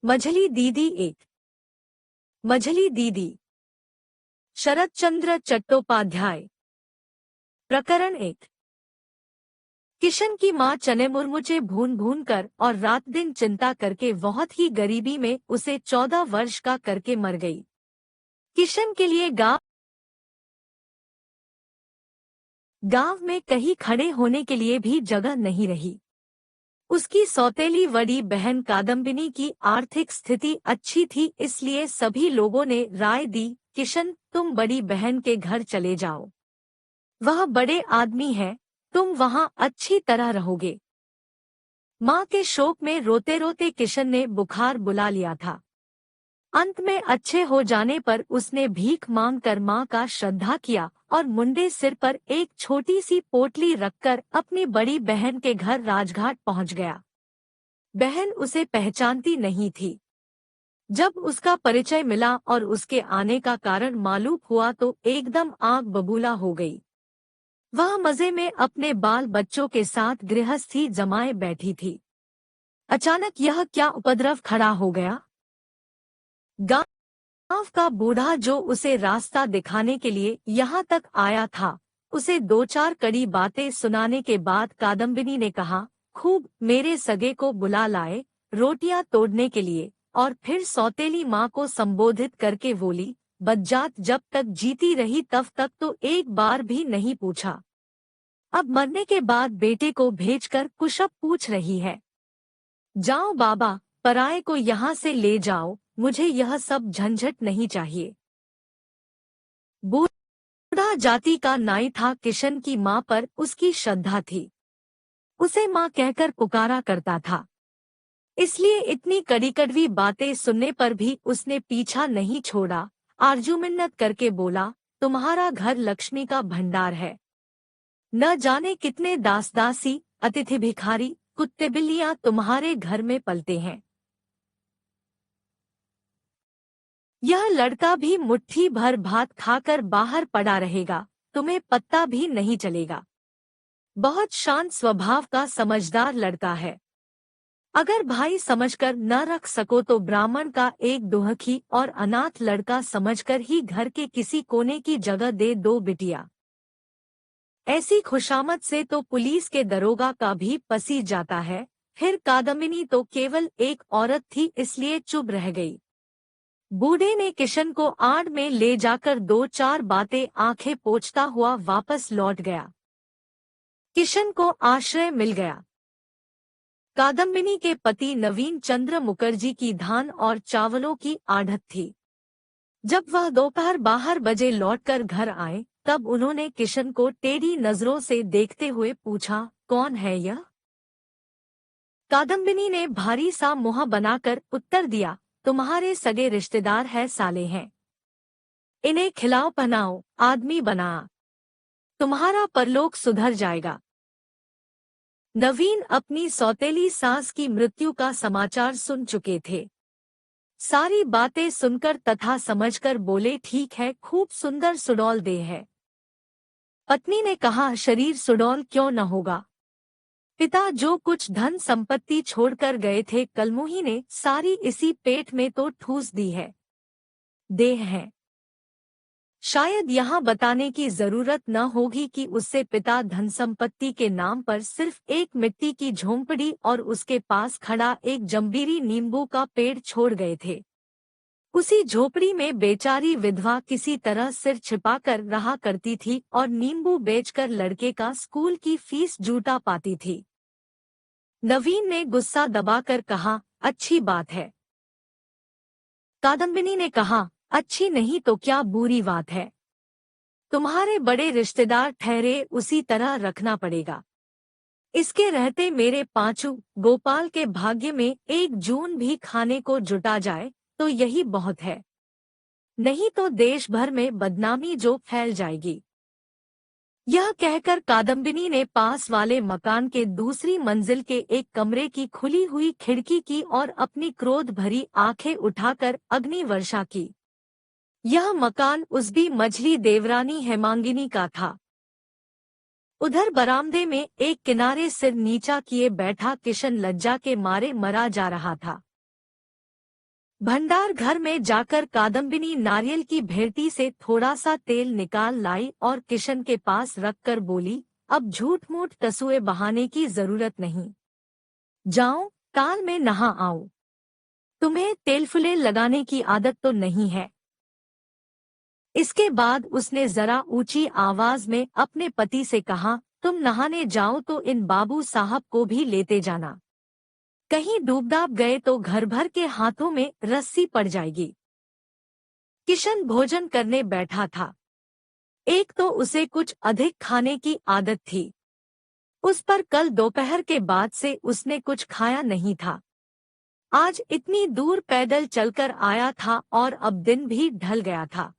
मझली दीदी एक। मझली दीदी। शरत चंद्र चट्टोपाध्याय। प्रकरण एक। किशन की माँ चने मुरमुचे भून भून कर और रात दिन चिंता करके बहुत ही गरीबी में उसे 14 वर्ष का करके मर गई। किशन के लिए गांव में कहीं खड़े होने के लिए भी जगह नहीं रही। उसकी सौतेली बड़ी बहन कादम्बिनी की आर्थिक स्थिति अच्छी थी, इसलिए सभी लोगों ने राय दी, किशन तुम बड़ी बहन के घर चले जाओ, वह बड़े आदमी है, तुम वहां अच्छी तरह रहोगे। माँ के शोक में रोते रोते किशन ने बुखार बुला लिया था। अंत में अच्छे हो जाने पर उसने भीख मांग कर माँ का श्रद्धा किया और मुंडे सिर पर एक छोटी सी पोटली रखकर अपनी बड़ी बहन के घर राजघाट पहुंच गया। बहन उसे पहचानती नहीं थी। जब उसका परिचय मिला और उसके आने का कारण मालूम हुआ तो एकदम आग बबूला हो गई। वह मजे में अपने बाल बच्चों के साथ गृहस्थी जमाए बैठी थी। अचानक यह क्या उपद्रव खड़ा हो गया। गांव का बूढ़ा जो उसे रास्ता दिखाने के लिए यहाँ तक आया था, उसे दो चार कड़ी बातें सुनाने के बाद कादम्बिनी ने कहा, खूब मेरे सगे को बुला लाए रोटियां तोड़ने के लिए, और फिर सौतेली माँ को संबोधित करके बोली, बज्जात जब तक जीती रही तब तक तो एक बार भी नहीं पूछा, अब मरने के बाद बेटे को भेजकर कुशब पूछ रही है। जाओ बाबा, पराये को यहाँ से ले जाओ, मुझे यह सब झंझट नहीं चाहिए। बूढ़ा जाति का नाई था। किशन की माँ पर उसकी श्रद्धा थी, उसे माँ कहकर पुकारा करता था, इसलिए इतनी कड़ी कड़वी बातें सुनने पर भी उसने पीछा नहीं छोड़ा। आरजू मिन्नत करके बोला, तुम्हारा घर लक्ष्मी का भंडार है, न जाने कितने दास दासी अतिथि भिखारी कुत्ते बिल्लियां तुम्हारे घर में पलते हैं। यह लड़का भी मुट्ठी भर भात खाकर बाहर पड़ा रहेगा, तुम्हें पत्ता भी नहीं चलेगा। बहुत शांत स्वभाव का समझदार लड़का है। अगर भाई समझकर न रख सको तो ब्राह्मण का एक दुहखी और अनाथ लड़का समझकर ही घर के किसी कोने की जगह दे दो बिटिया। ऐसी खुशामद से तो पुलिस के दरोगा का भी पसीज जाता है। फिर कादम्बिनी तो केवल एक औरत थी, इसलिए चुप रह गई। बूढ़े ने किशन को आड़ में ले जाकर दो चार बातें आंखें पोंछता हुआ वापस लौट गया। किशन को आश्रय मिल गया। कादम्बिनी के पति नवीन चंद्र मुखर्जी की धान और चावलों की आढ़त थी। जब वह दोपहर 12 बजे लौटकर घर आए तब उन्होंने किशन को टेढ़ी नजरों से देखते हुए पूछा, कौन है यह? कादम्बिनी ने भारी सा मुंह बनाकर उत्तर दिया, तुम्हारे सगे रिश्तेदार है साले हैं। इन्हें खिलाओ पहनाओ, आदमी बना, तुम्हारा परलोक सुधर जाएगा। नवीन अपनी सौतेली सास की मृत्यु का समाचार सुन चुके थे। सारी बातें सुनकर तथा समझकर बोले, ठीक है, खूब सुंदर सुडौल देह है। पत्नी ने कहा, शरीर सुडौल क्यों न होगा, पिता जो कुछ धन संपत्ति छोड़कर गए थे कलमुही ने सारी इसी पेट में तो ठूस दी है। देह है। शायद यहाँ बताने की जरूरत न होगी कि उससे पिता धन संपत्ति के नाम पर सिर्फ एक मिट्टी की झोंपड़ी और उसके पास खड़ा एक जंबीरी नींबू का पेड़ छोड़ गए थे। उसी झोपड़ी में बेचारी विधवा किसी तरह सिर छिपाकर रहा करती थी और नींबू बेचकर लड़के का स्कूल की फीस जुटा पाती थी। नवीन ने गुस्सा दबाकर कहा, अच्छी बात है। कादम्बिनी ने कहा, अच्छी नहीं तो क्या बुरी बात है, तुम्हारे बड़े रिश्तेदार ठहरे उसी तरह रखना पड़ेगा। इसके रहते मेरे पांचू गोपाल के भाग्य में 1 जून भी खाने को जुटा जाए तो यही बहुत है, नहीं तो देश भर में बदनामी जो फैल जाएगी। यह कहकर कादम्बिनी ने पास वाले मकान के दूसरी मंजिल के एक कमरे की खुली हुई खिड़की की और अपनी क्रोध भरी आंखें उठाकर अग्नि वर्षा की। यह मकान उस भी मझली देवरानी हेमांगिनी का था। उधर बरामदे में एक किनारे सिर नीचा किए बैठा किशन लज्जा के मारे मरा जा रहा था। भंडार घर में जाकर कादम्बिनी नारियल की भेंटी से थोड़ा सा तेल निकाल लाई और किशन के पास रखकर बोली, अब झूठ मूठ तसुए बहाने की जरूरत नहीं। जाओ, काल में नहा आओ। तुम्हें तेलफुले लगाने की आदत तो नहीं है। इसके बाद उसने जरा ऊंची आवाज में अपने पति से कहा, तुम नहाने जाओ तो इन बाबू साहब को भी लेते जाना। कहीं डूबदाब गए तो घर भर के हाथों में रस्सी पड़ जाएगी। किशन भोजन करने बैठा था। एक तो उसे कुछ अधिक खाने की आदत थी। उस पर कल दोपहर के बाद से उसने कुछ खाया नहीं था। आज इतनी दूर पैदल चलकर आया था और अब दिन भी ढल गया था।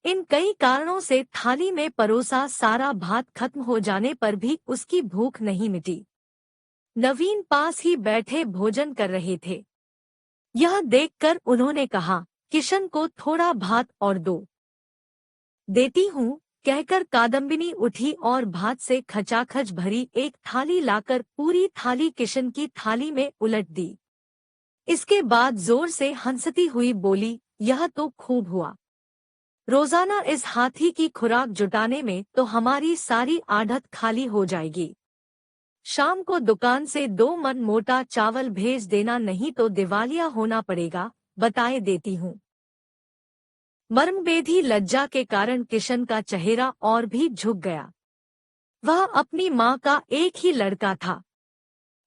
इन कई कारणों से थाली में परोसा सारा भात खत्म हो जाने पर भी उसकी भूख नहीं मिटी। नवीन पास ही बैठे भोजन कर रहे थे। यह देखकर उन्होंने कहा, किशन को थोड़ा भात और दो। देती हूँ, कहकर कादम्बिनी उठी और भात से खचाखच भरी एक थाली लाकर पूरी थाली किशन की थाली में उलट दी। इसके बाद जोर से हंसती हुई बोली, यह तो खूब हुआ। रोजाना इस हाथी की खुराक जुटाने में तो हमारी सारी आढ़त खाली हो जाएगी। शाम को दुकान से 2 मन मोटा चावल भेज देना, नहीं तो दिवालिया होना पड़ेगा, बताए देती हूँ। मर्मभेदी लज्जा के कारण किशन का चेहरा और भी झुक गया। वह अपनी माँ का एक ही लड़का था।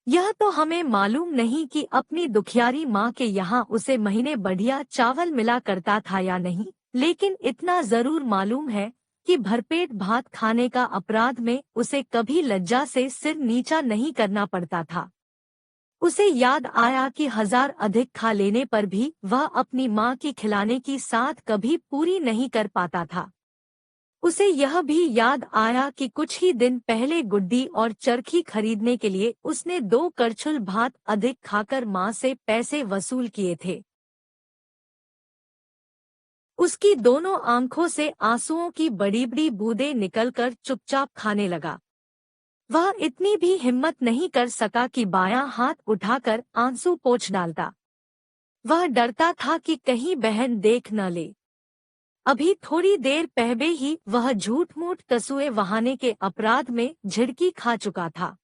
यह तो हमें मालूम नहीं कि अपनी दुखियारी माँ के यहाँ उसे महीने बढ़िया चावल मिला करता था या नहीं, लेकिन इतना जरूर मालूम है कि भरपेट भात खाने का अपराध में उसे कभी लज्जा से सिर नीचा नहीं करना पड़ता था। उसे याद आया कि 1000 अधिक खा लेने पर भी वह अपनी माँ की खिलाने की साथ कभी पूरी नहीं कर पाता था। उसे यह भी याद आया कि कुछ ही दिन पहले गुड्डी और चरखी खरीदने के लिए उसने 2 करछुल भात अधिक खाकर माँ से पैसे वसूल किए थे। उसकी दोनों आंखों से आंसुओं की बड़ी बड़ी बूंदें निकलकर चुपचाप खाने लगा। वह इतनी भी हिम्मत नहीं कर सका कि बायां हाथ उठाकर आंसू पोंछ डालता। वह डरता था कि कहीं बहन देख न ले। अभी थोड़ी देर पहले ही वह झूठ मूठ तसुए बहाने के अपराध में झिड़की खा चुका था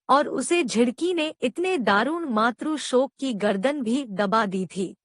और उसे झिड़की ने इतने दारुण मातृ शोक की गर्दन भी दबा दी थी।